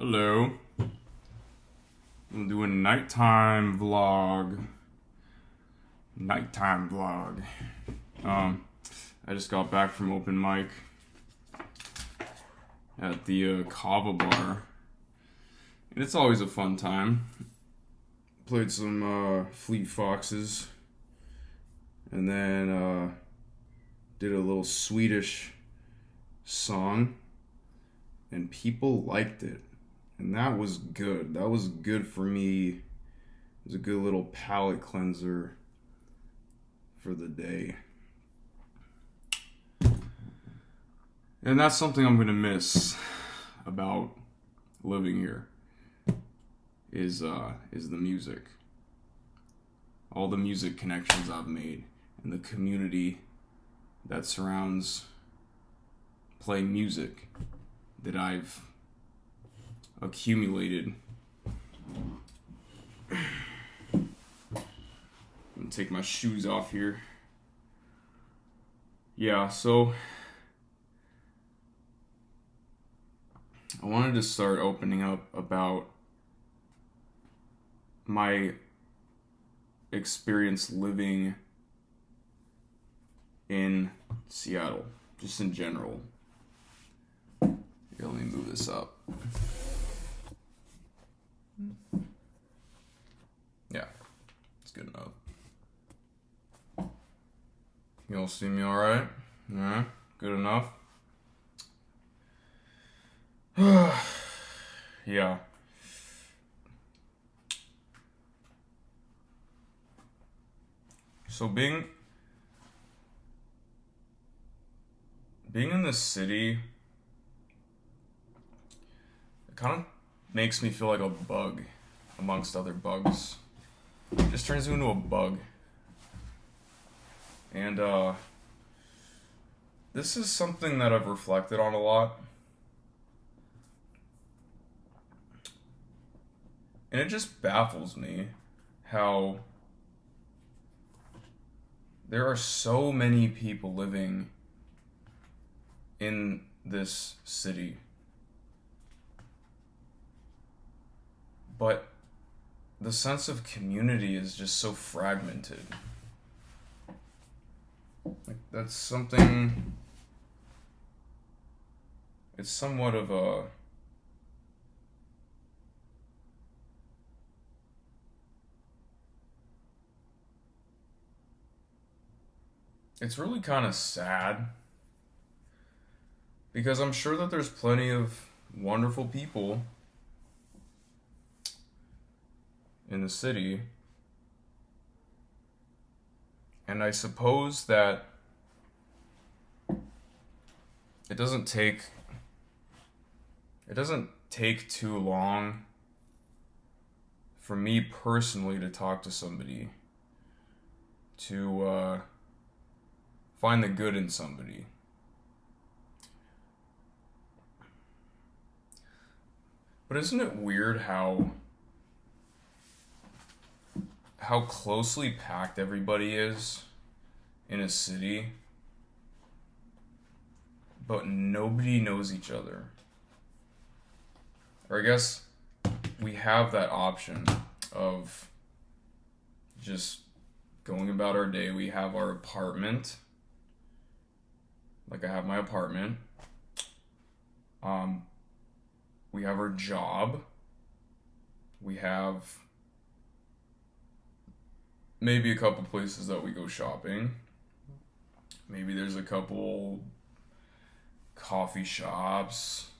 Hello. I'm doing a nighttime vlog. Nighttime vlog. I just got back from open mic at the Kava bar, and it's always a fun time. Played some Fleet Foxes, and then did a little Swedish song, and people liked it. And that was good. That was good for me. It was a good little palate cleanser for the day. And that's something I'm gonna miss about living here is the music. All the music connections I've made and the community that surrounds playing music that I've accumulated. I'm gonna take my shoes off here. Yeah, so I wanted to start opening up about my experience living in Seattle, just in general. Here, let me move this up. Yeah, it's good enough. You all see me all right? Yeah, good enough. Yeah. So being in this city, it kind of makes me feel like a bug amongst other bugs. It just turns you into a bug. And this is something that I've reflected on a lot. And it just baffles me how there are so many people living in this city. But the sense of community is just so fragmented. Like, that's something. It's somewhat of a. It's really kind of sad. Because I'm sure that there's plenty of wonderful people in the city. And I suppose that it doesn't take too long for me personally to talk to somebody, to find the good in somebody. But isn't it weird how closely packed everybody is in a city, but nobody knows each other? Or I guess we have that option of just going about our day. We have our apartment. Like, I have my apartment. We have our job. We have maybe a couple places that we go shopping. Maybe there's a couple coffee shops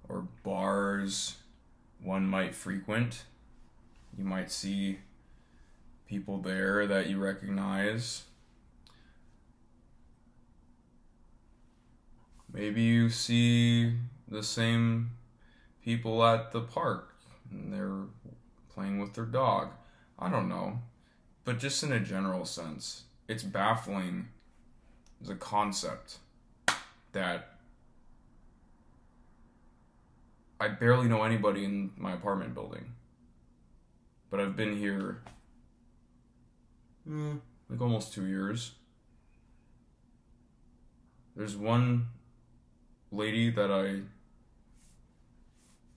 or bars one might frequent. You might see people there that you recognize. Maybe you see the same people at the park and they're playing with their dog. I don't know. But just in a general sense, it's baffling as a concept that I barely know anybody in my apartment building. But I've been here like almost 2 years. There's one lady that I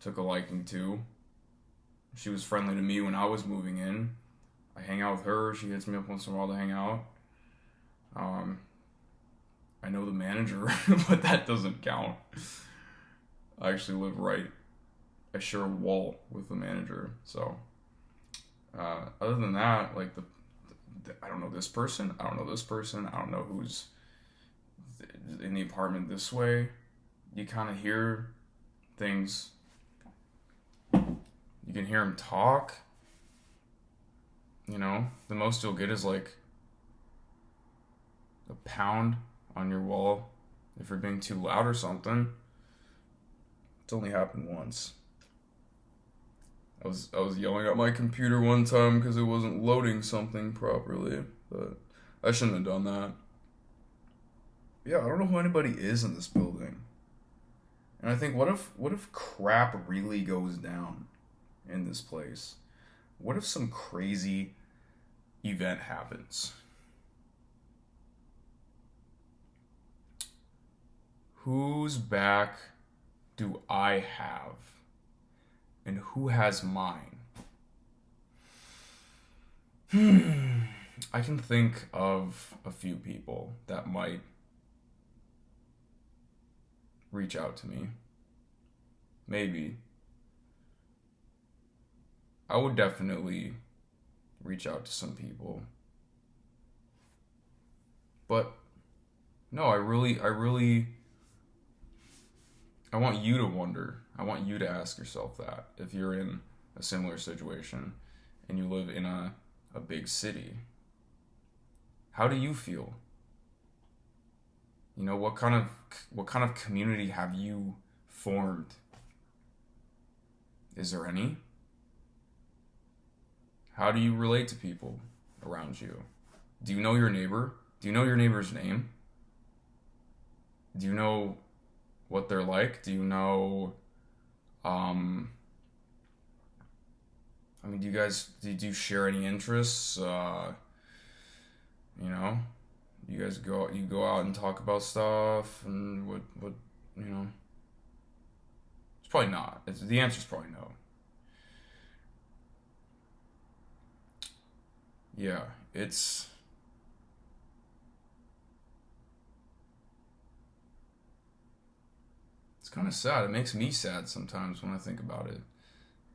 took a liking to. She was friendly to me when I was moving in. I hang out with her. She hits me up once in a while to hang out. I know the manager, but that doesn't count. I actually live right. I share a wall with the manager. So, other than that, like I don't know this person. I don't know this person. I don't know who's in the apartment this way. You kind of hear things. You can hear them talk. You know, the most you'll get is like a pound on your wall if you're being too loud or something. It's only happened once. I was yelling at my computer one time because it wasn't loading something properly, but I shouldn't have done that. Yeah, I don't know who anybody is in this building. And I think, what if crap really goes down in this place? What if some crazy event happens? Whose back do I have? And who has mine? I can think of a few people that might reach out to me. Maybe. I would definitely reach out to some people. But no, I want you to wonder. I want you to ask yourself that if you're in a similar situation and you live in a big city. How do you feel? You know, what kind of community have you formed? Is there any? How do you relate to people around you? Do you know your neighbor? Do you know your neighbor's name? Do you know what they're like? Do you know, do you share any interests? You know, you go out and talk about stuff and what, you know? It's probably not. The answer's probably no. Yeah, it's kind of sad. It makes me sad sometimes when I think about it.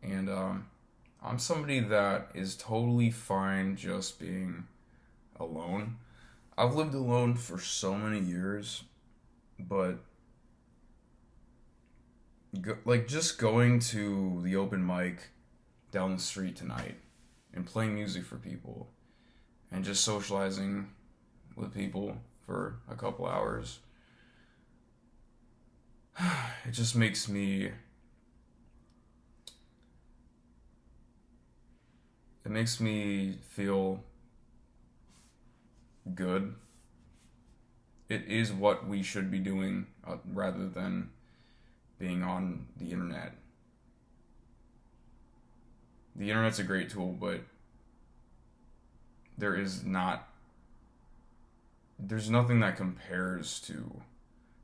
And I'm somebody that is totally fine just being alone. I've lived alone for so many years, but just going to the open mic down the street tonight and playing music for people and just socializing with people for a couple hours, it just makes me feel good. It is what we should be doing rather than being on the internet. The internet's a great tool, but there's nothing that compares to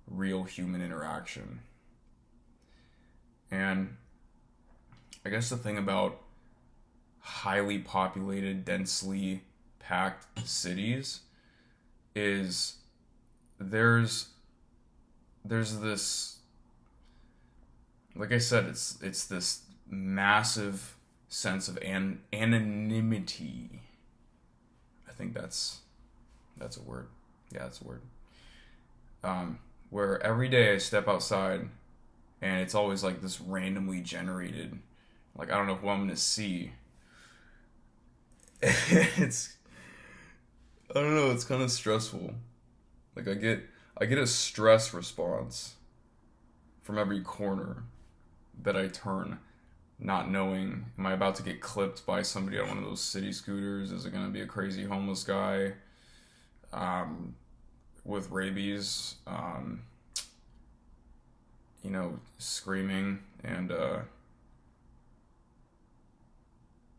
real human interaction. And I guess the thing about highly populated, densely packed cities is there's this, like I said, it's this massive sense of anonymity. I think that's a word. Yeah, that's a word. Where every day I step outside and it's always like this randomly generated, like I don't know who I'm gonna see. It's, I don't know, it's kind of stressful. Like I get a stress response from every corner that I turn, not knowing, am I about to get clipped by somebody on one of those city scooters? Is it gonna be a crazy homeless guy with rabies, screaming and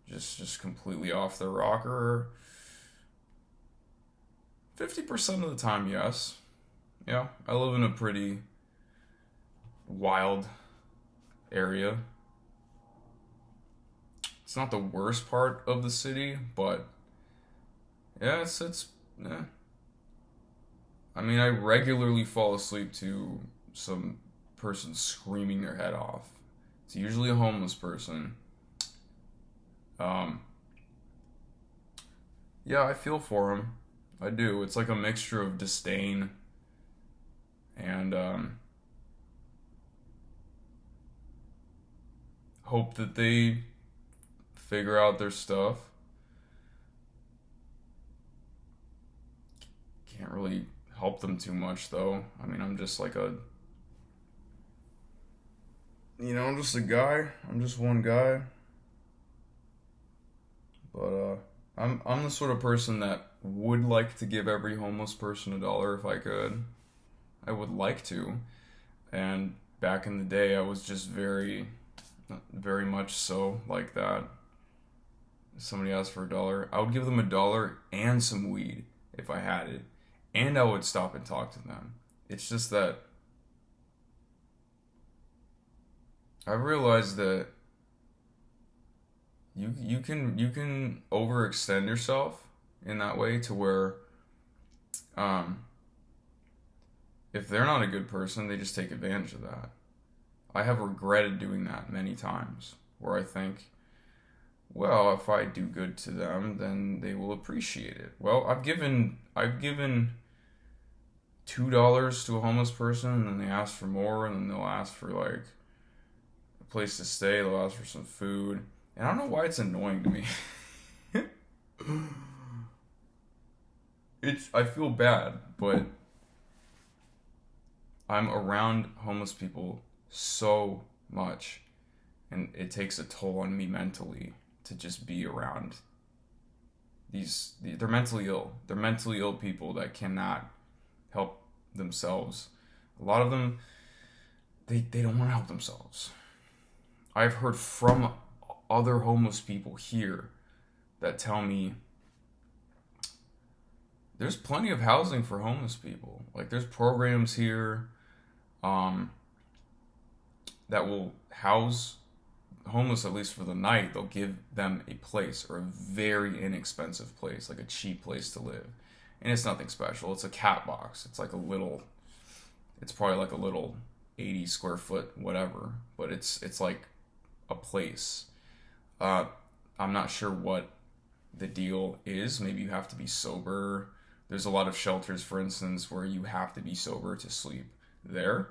just completely off their rocker? 50% of the time, yes. Yeah, I live in a pretty wild area. It's not the worst part of the city, but yeah, it's yeah. I mean, I regularly fall asleep to some person screaming their head off. It's usually a homeless person. Um, yeah, I feel for him. I do. It's like a mixture of disdain and hope that they figure out their stuff. Can't really help them too much though. I mean, I'm just like I'm just a guy. I'm just one guy. But I'm the sort of person that would like to give every homeless person $1 if I could. I would like to. And back in the day, I was just very much so like that. If somebody asked for $1, I would give them $1 and some weed if I had it. And I would stop and talk to them. It's just that I realized that you can overextend yourself in that way to where if they're not a good person, they just take advantage of that. I have regretted doing that many times where I think, well, if I do good to them, then they will appreciate it. Well, I've given $2 to a homeless person, and then they ask for more, and then they'll ask for like a place to stay, they'll ask for some food. And I don't know why it's annoying to me. I feel bad, but I'm around homeless people so much, and it takes a toll on me mentally to just be around they're mentally ill. They're mentally ill people that cannot help themselves. A lot of them, they don't want to help themselves. I've heard from other homeless people here that tell me there's plenty of housing for homeless people. Like there's programs here that will house homeless at least for the night. They'll give them a place, or a very inexpensive place, like a cheap place to live. And it's nothing special. It's a cat box. It's probably like a little 80 square foot whatever, but it's like a place. I'm not sure what the deal is. Maybe you have to be sober. There's a lot of shelters, for instance, where you have to be sober to sleep there.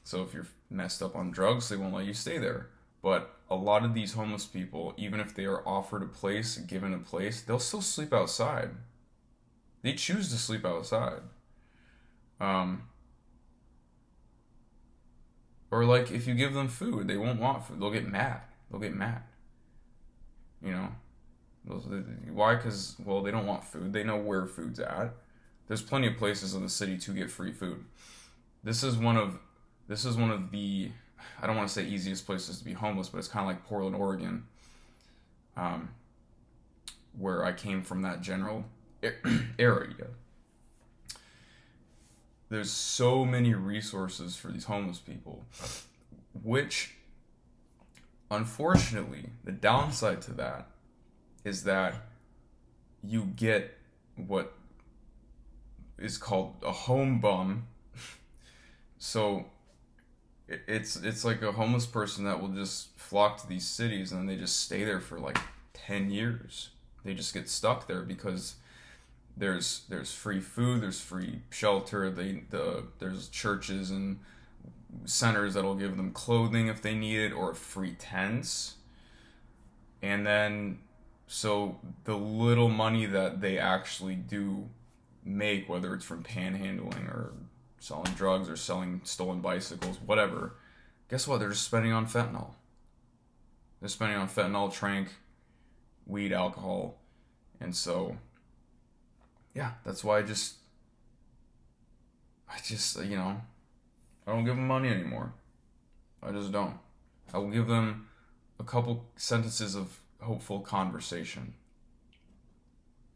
So if you're messed up on drugs, they won't let you stay there. But a lot of these homeless people, even if they are offered a place, given a place, they'll still sleep outside. They choose to sleep outside. Or like if you give them food, they won't want food. They'll get mad. You know, why? Because, well, they don't want food. They know where food's at. There's plenty of places in the city to get free food. This is one of the, I don't want to say easiest places to be homeless, but it's kind of like Portland, Oregon, where I came from, that general area. There's so many resources for these homeless people, which, unfortunately, the downside to that is that you get what is called a home bum. So it's like a homeless person that will just flock to these cities, and then they just stay there for like 10 years. They just get stuck there because there's free food, there's free shelter, there's churches and centers that'll give them clothing if they need it, or free tents. And then so the little money that they actually do make, whether it's from panhandling or selling drugs or selling stolen bicycles, whatever, guess what? They're just spending on fentanyl. They're spending on fentanyl, trank, weed, alcohol. And so, yeah, that's why I just, I don't give them money anymore. I just don't. I will give them a couple sentences of hopeful conversation.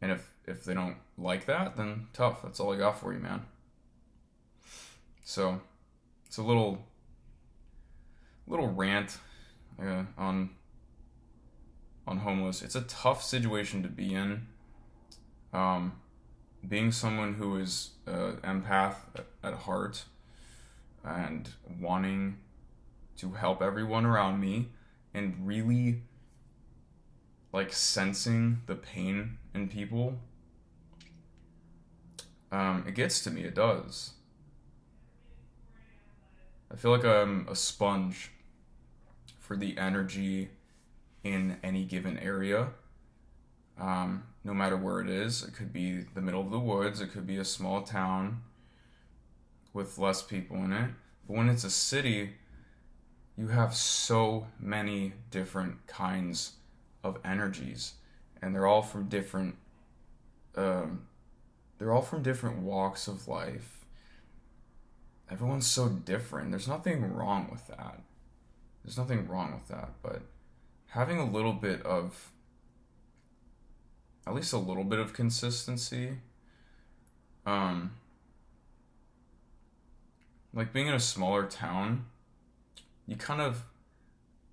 And if they don't like that, then tough. That's all I got for you, man. So, it's a little rant on homeless. It's a tough situation to be in. Being someone who is empath at heart and wanting to help everyone around me and really like sensing the pain in people, it gets to me. It does. I feel like I'm a sponge for the energy in any given area. No matter where it is, it could be the middle of the woods, it could be a small town with less people in it. But when it's a city, you have so many different kinds of energies, and they're all from different walks of life. Everyone's so different. There's nothing wrong with that. But having a little bit of, at least a little bit of consistency, like being in a smaller town, you kind of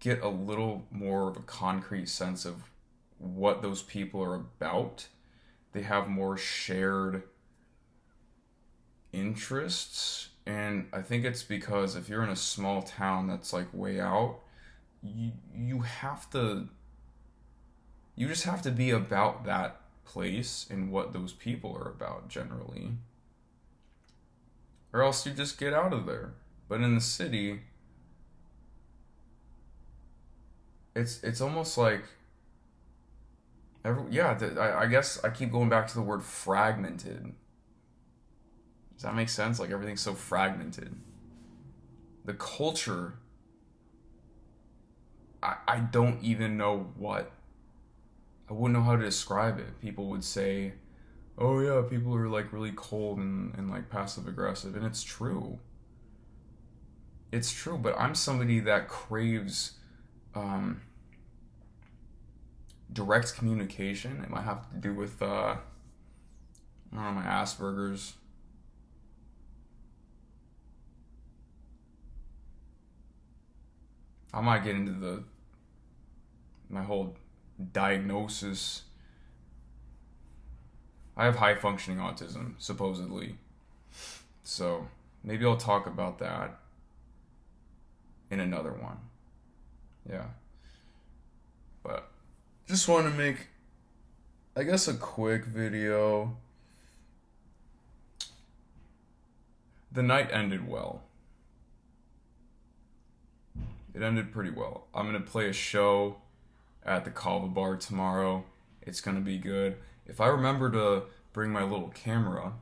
get a little more of a concrete sense of what those people are about. They have more shared interests, and I think it's because if you're in a small town that's like way out, you just have to be about that place and what those people are about generally, or else you just get out of there. But in the city, it's almost like I guess I keep going back to the word fragmented. Does that make sense? Like everything's so fragmented. The culture, I don't even know I wouldn't know how to describe it. People would say, oh yeah, people are like really cold and like passive aggressive. And it's true. It's true, but I'm somebody that craves direct communication. It might have to do with I don't know, my Asperger's. I might get into my whole diagnosis. I have high functioning autism, supposedly. So maybe I'll talk about that in another one. Yeah. But just want to make, I guess, a quick video. The night ended well. It ended pretty well. I'm going to play a show at the Kava Bar tomorrow. It's going to be good. If I remember to bring my little camera,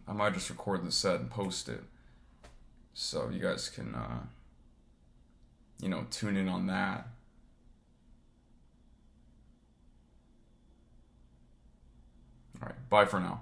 I might just record the set and post it. So you guys can, tune in on that. All right, bye for now.